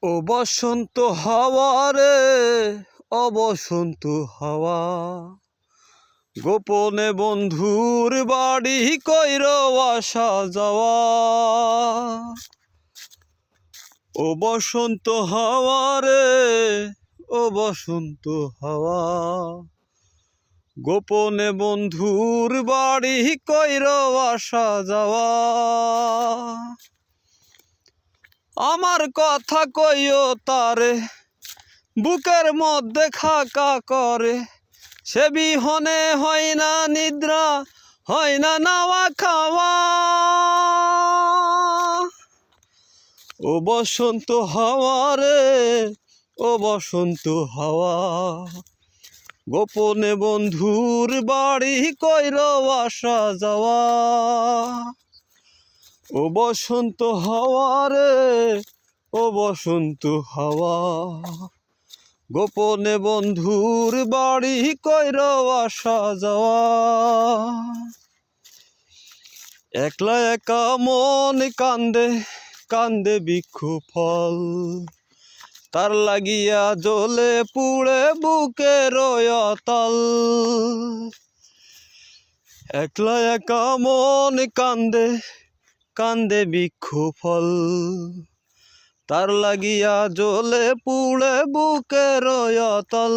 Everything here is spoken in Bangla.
ও বসন্ত হাওয়া রে, ও বসন্ত হাওয়া, গোপনে বন্ধুর বাড়ি কইর আসা যাওয়া। ও বসন্ত হাওয়া রে, ও বসন্ত হাওয়া, গোপনে বন্ধুর বাড়ি কইর আসা যাওয়া। আমার কথা কইও তারে, বুকের মধ্যে খাকা করে, সে বিহনে হয় না নিদ্রা, হয় না নাওয়া খাওয়া। ও বসন্ত হাওয়া রে, ও বসন্ত হাওয়া, গোপনে বন্ধুর বাড়ি কইর আসা যাওয়া। ও বসন্ত হাওয়া রে, ও বসন্ত হাওয়া, গোপনে বন্ধুর বাড়ি কইর আসা যাওয়া। একলা একা মন কান্দে, কান্দে বৃক্ষ ফল, তার লাগিয়া জ্বলে পুড়ে বুকের অতল। একলা একা মন কান্দে, কান্দে বৃক্ষ ফল, তার লাগিয়া জ্বলে পুড়ে বুকের অতল।